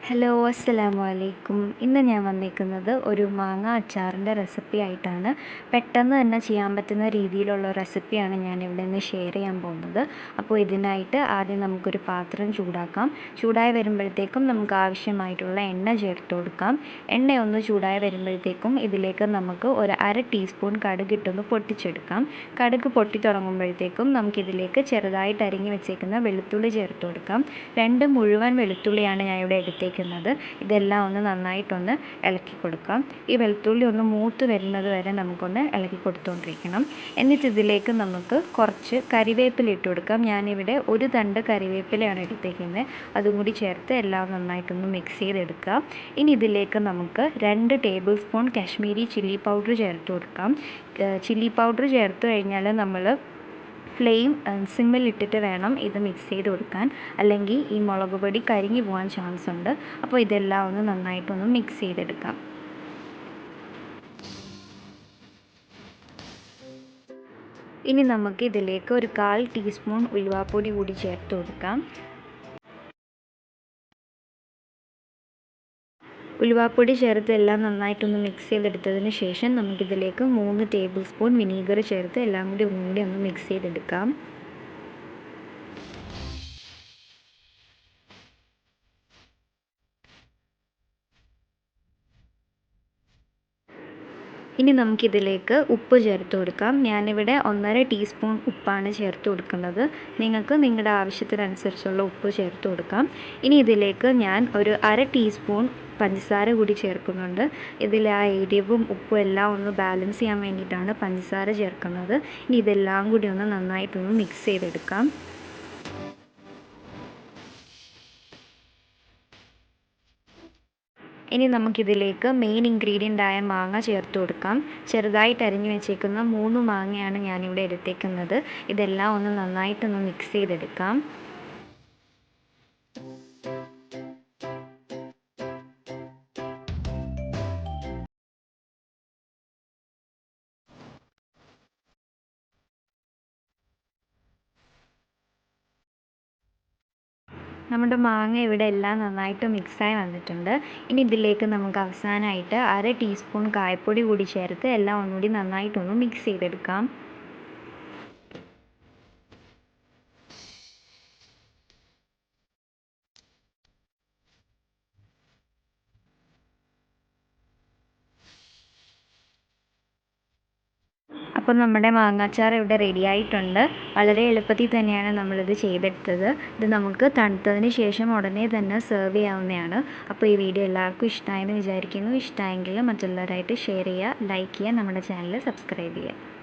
Hello അസ്സലാമു അലൈക്കും. ഇന്ന് ഞാൻ വന്നിരിക്കുന്നത് ഒരു മാങ്ങ അച്ചാറിൻ്റെ റെസിപ്പി ആയിട്ടാണ്. പെട്ടെന്ന് തന്നെ ചെയ്യാൻ പറ്റുന്ന രീതിയിലുള്ള റെസിപ്പിയാണ് ഞാനിവിടെ നിന്ന് ഷെയർ ചെയ്യാൻ പോകുന്നത്. അപ്പോൾ ഇതിനായിട്ട് ആദ്യം നമുക്കൊരു പാത്രം ചൂടാക്കാം. ചൂടായി വരുമ്പോഴത്തേക്കും നമുക്ക് ആവശ്യമായിട്ടുള്ള എണ്ണ ചേർത്ത് കൊടുക്കാം. എണ്ണ ഒന്ന് ചൂടായി വരുമ്പോഴത്തേക്കും ഇതിലേക്ക് നമുക്ക് ഒരു അര ടീസ്പൂൺ കടുകിട്ടൊന്ന് പൊട്ടിച്ചെടുക്കാം. കടുക് പൊട്ടി തുടങ്ങുമ്പോഴത്തേക്കും നമുക്കിതിലേക്ക് ചെറുതായിട്ട് അരിഞ്ഞ് വെച്ചേക്കുന്ന വെളുത്തുള്ളി ചേർത്ത് കൊടുക്കാം. 2 മുഴുവൻ വെളുത്തുള്ളിയാണ് ഞാൻ ഇവിടെ എടുത്തേക്കുന്നത്. ഇതെല്ലാം ഒന്ന് നന്നായിട്ടൊന്ന് ഇളക്കി കൊടുക്കാം. ഈ വെളുത്തുള്ളി ഒന്ന് മൂത്ത് വരുന്നത് വരെ നമുക്കൊന്ന് ഇളക്കി കൊടുത്തുകൊണ്ടിരിക്കണം. എന്നിട്ട് ഇതിലേക്ക് നമുക്ക് കുറച്ച് കരിവേപ്പില ഇട്ട് കൊടുക്കാം. ഞാനിവിടെ ഒരു തണ്ട് കരിവേപ്പിലയാണ് എടുത്തേക്കുന്നത്. അതും കൂടി ചേർത്ത് എല്ലാം നന്നായിട്ടൊന്ന് മിക്സ് ചെയ്തെടുക്കാം. ഇനി ഇതിലേക്ക് നമുക്ക് 2 table spoon Kashmiri chilli powder ചേർത്ത് കൊടുക്കാം. ചില്ലി പൗഡർ ചേർത്ത് കഴിഞ്ഞാൽ നമ്മൾ ഫ്ലെയിം സിമ്മിലിട്ടിട്ട് വേണം ഇത് മിക്സ് ചെയ്ത് കൊടുക്കാൻ, അല്ലെങ്കിൽ ഈ മുളക് പൊടി കരിഞ്ഞു പോകാൻ ചാൻസ് ഉണ്ട്. അപ്പോൾ ഇതെല്ലാം ഒന്ന് നന്നായിട്ടൊന്ന് മിക്സ് ചെയ്തെടുക്കാം. ഇനി നമുക്ക് ഇതിലേക്ക് ഒരു 1/4 ടീസ്പൂൺ ഉലുവാപ്പൊടി കൂടി ചേർത്ത് കൊടുക്കാം. ഉലുവാപ്പൊടി ചേർത്ത് എല്ലാം നന്നായിട്ടൊന്ന് മിക്സ് ചെയ്തെടുത്തതിന് ശേഷം നമുക്കിതിലേക്ക് 3 ടേബിൾ സ്പൂൺ വിനീഗർ ചേർത്ത് എല്ലാം കൂടി ഒന്നുകൂടി ഒന്ന് മിക്സ് ചെയ്തെടുക്കാം. ഇനി നമുക്കിതിലേക്ക് ഉപ്പ് ചേർത്ത് കൊടുക്കാം. ഞാനിവിടെ 1.5 ടീസ്പൂൺ ഉപ്പാണ് ചേർത്ത് കൊടുക്കുന്നത്. നിങ്ങൾക്ക് നിങ്ങളുടെ ആവശ്യത്തിനനുസരിച്ചുള്ള ഉപ്പ് ചേർത്ത് കൊടുക്കാം. ഇനി ഇതിലേക്ക് ഞാൻ ഒരു അര ടീസ്പൂൺ പഞ്ചസാര കൂടി ചേർക്കുന്നുണ്ട്. ഇതിൽ ആ എരിവും ഉപ്പും എല്ലാം ഒന്ന് ബാലൻസ് ചെയ്യാൻ വേണ്ടിയിട്ടാണ് പഞ്ചസാര ചേർക്കുന്നത്. ഇനി ഇതെല്ലാം കൂടി ഒന്ന് നന്നായിട്ടൊന്ന് മിക്സ് ചെയ്തെടുക്കാം. ഇനി നമുക്കിതിലേക്ക് മെയിൻ ഇൻഗ്രീഡിയൻ്റായ മാങ്ങ ചേർത്ത് കൊടുക്കാം. ചെറുതായിട്ട് അരിഞ്ഞു വെച്ചേക്കുന്ന 3 മാങ്ങയാണ് ഞാനിവിടെ എടുത്തേക്കുന്നത്. ഇതെല്ലാം ഒന്ന് നന്നായിട്ടൊന്ന് മിക്സ് ചെയ്തെടുക്കാം. നമ്മുടെ മാങ്ങ ഇവിടെ എല്ലാം നന്നായിട്ട് മിക്സായി വന്നിട്ടുണ്ട്. ഇനി ഇതിലേക്ക് നമുക്ക് അവസാനമായിട്ട് അര ടീസ്പൂൺ കായപ്പൊടി കൂടി ചേർത്ത് എല്ലാം ഒന്നുകൂടി നന്നായിട്ടൊന്ന് മിക്സ് ചെയ്തെടുക്കാം. അപ്പോൾ നമ്മുടെ മാങ്ങാച്ചാർ ഇവിടെ റെഡി ആയിട്ടുണ്ട്. വളരെ എളുപ്പത്തിൽ തന്നെയാണ് നമ്മളിത് ചെയ്തെടുത്തത്. ഇത് നമുക്ക് തണുത്തതിന് ശേഷം ഉടനെ തന്നെ സെർവ് ചെയ്യാവുന്നതാണ്. അപ്പോൾ ഈ വീഡിയോ എല്ലാവർക്കും ഇഷ്ടമായെന്ന് വിചാരിക്കുന്നു. ഇഷ്ടമായെങ്കിൽ മറ്റുള്ളവരായിട്ട് ഷെയർ ചെയ്യുക, ലൈക്ക് ചെയ്യുക, നമ്മുടെ ചാനൽ സബ്സ്ക്രൈബ് ചെയ്യുക.